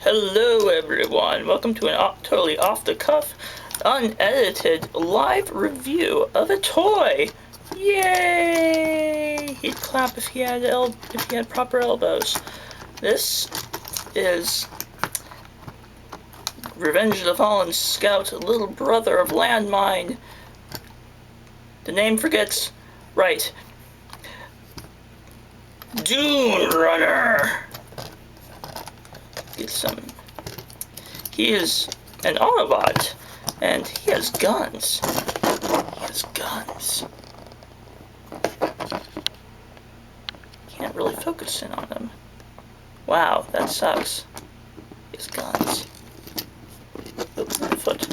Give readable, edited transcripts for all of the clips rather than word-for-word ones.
Hello everyone, welcome to an totally off-the-cuff, unedited live review of a toy! Yay! He'd clap if he had proper elbows. This is Revenge of the Fallen Scout, little brother of Landmine. The name forgets. Right. Dune Runner! Get some. He is an Autobot, and he has guns. Can't really focus in on him. Wow, that sucks. He has guns. Oops, my foot.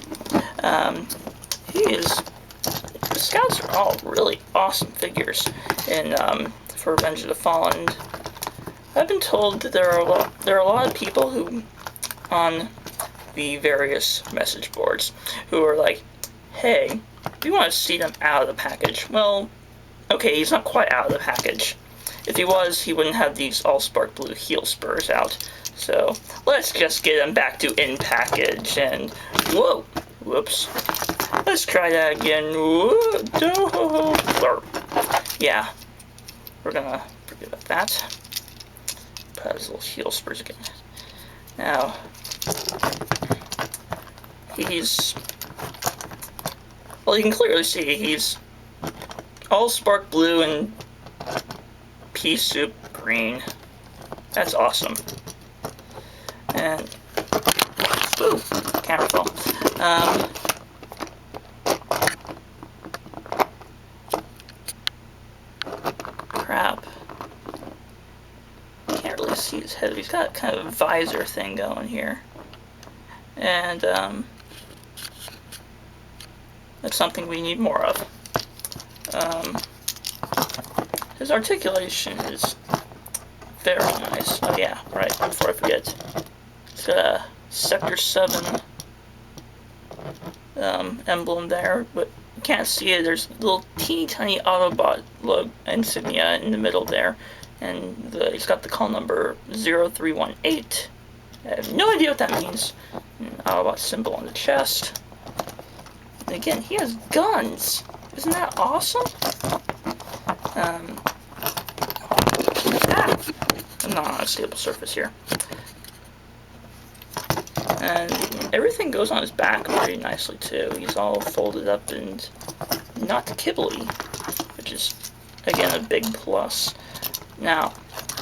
The Scouts are all really awesome figures for Revenge of the Fallen. I've been told that there are a lot of people who, on the various message boards, who are like, hey, we want to see them out of the package. Well, okay, he's not quite out of the package. If he was, he wouldn't have these all spark blue heel spurs out. So, let's just get him back to in package, and whoa, whoops. Let's try that again. Yeah, we're gonna forget about that. Put his little heel spurs again. Now, well, you can clearly see he's all spark blue and pea soup green. That's awesome. And, ooh, camera fell. Crap. Can't really see his head. He's got kind of a visor thing going here. And, that's something we need more of. His articulation is very nice. Oh yeah, right, before I forget. It's got a Sector 7 emblem there, but you can't see it. There's a little teeny tiny Autobot logo insignia in the middle there. And he's got the call number 0318. I have no idea what that means. An Autobot symbol on the chest. And again, he has guns. Isn't that awesome? I'm not on a stable surface here. And everything goes on his back very nicely too. He's all folded up and not kibbly, which is again a big plus. Now,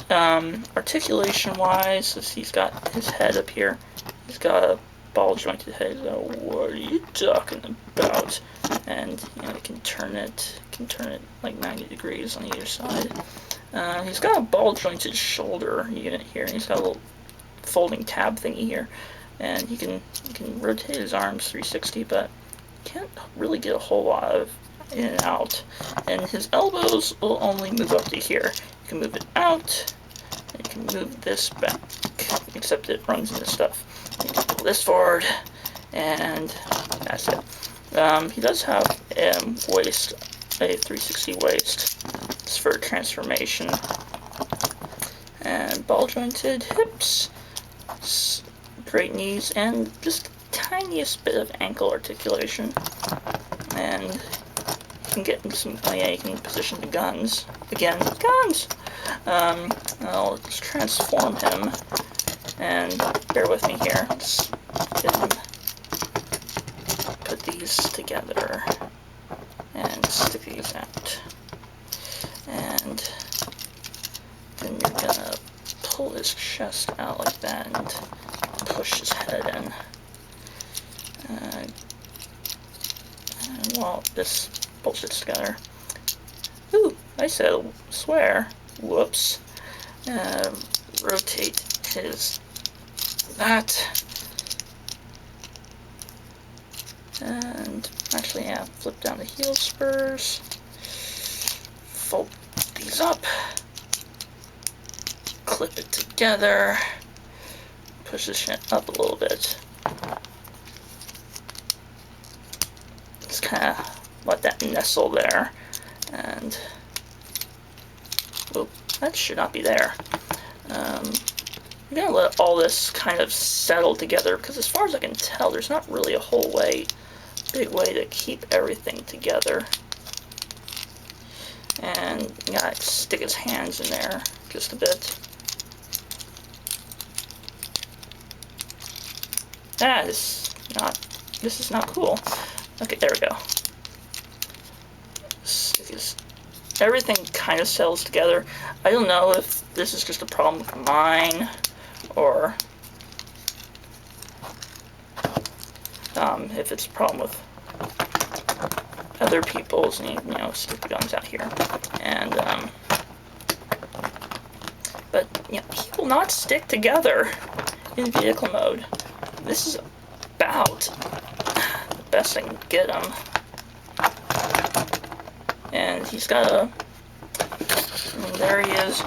articulation-wise, he's got his head up here. He's got a ball-jointed head. So what are you talking about? And you know, you can turn it like 90 degrees on either side. He's got a ball-jointed shoulder unit here, and he's got a little folding tab thingy here. And he can rotate his arms 360, but can't really get a whole lot of in and out. And his elbows will only move up to here. You can move it out, and you can move this back, except it runs into stuff. You can pull this forward, and that's it. He does have a 360 waist. It's for transformation. And ball-jointed hips, great knees, and just the tiniest bit of ankle articulation. And you can get some, oh yeah, you can position the guns. Again, guns! I'll just transform him, and bear with me here. Let's get him, put these together, and stick these out. And then you're gonna pull his chest out like that, and push his head in. And while this bullshit's together, ooh, I said swear, whoops, rotate that, and actually, yeah, flip down the heel spurs, fold these up, clip it together, push this shit up a little bit. Just kind of let that nestle there, and and, oop, that should not be there. I'm gonna let all this kind of settle together, because as far as I can tell, there's not really a big way to keep everything together. And you gotta stick his hands in there just a bit. This is not cool. Okay, there we go. Everything kind of settles together. I don't know if this is just a problem with mine, or if it's a problem with other people's. And you know, stick the guns out here, and but you know, he will not stick together in vehicle mode. This is about the best I can get him. And he's got and there he is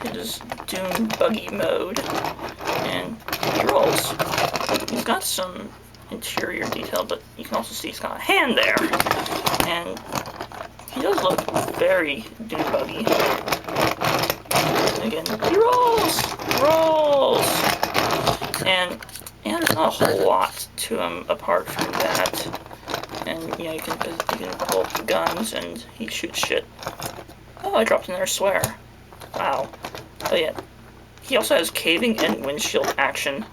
in his Dune buggy mode, and he rolls. He's got some interior detail, but you can also see he's got a hand there, and he does look very Dune buggy. Again, he rolls, and there's not a whole lot to him apart from that. And you know, you can pull up the guns and he shoots shit. Oh, I dropped another swear. Wow. Oh yeah. He also has caving and windshield action,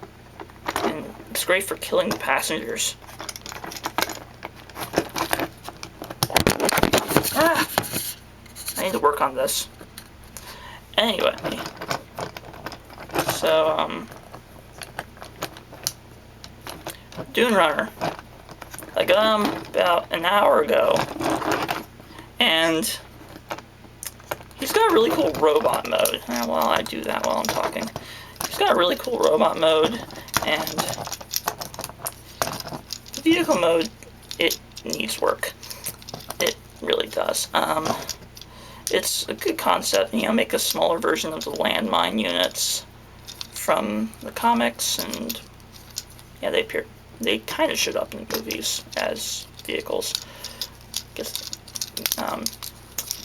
and it's great for killing the passengers. I need to work on this. Anyway, so Dune Runner. I got him about an hour ago, and he's got a really cool robot mode. Well, I do that while I'm talking. He's got a really cool robot mode, and the vehicle mode, it needs work. It really does. It's a good concept, you know, make a smaller version of the landmine units from the comics, and yeah, they kind of showed up in the movies as vehicles.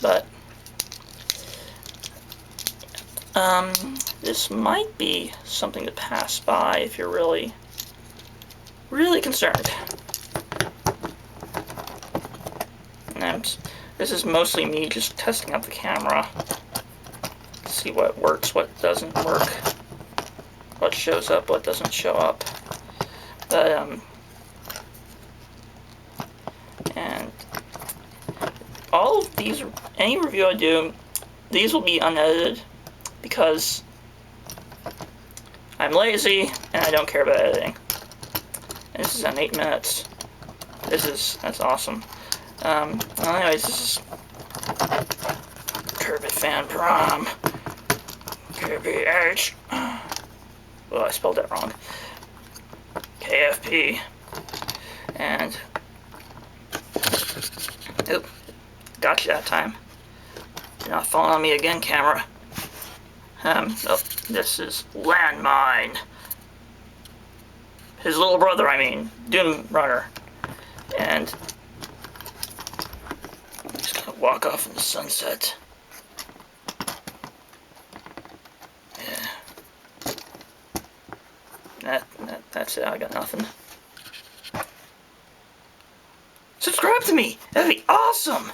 But this might be something to pass by if you're really, really concerned. And this is mostly me just testing out the camera to see what works, what doesn't work, what shows up, what doesn't show up. But and all of these, any review I do, these will be unedited because I'm lazy and I don't care about editing. And this is on 8 minutes. That's awesome. Well, anyways, this is Kirbyfanprime. Kirby H. Well, I spelled that wrong. KFP. And oop, got you that time. You're not falling on me again, camera. This is Landmine. His little brother, I mean, Dune Runner. And I'm just gonna walk off in the sunset. Yeah. That's it, I got nothing. Subscribe to me! That'd be awesome!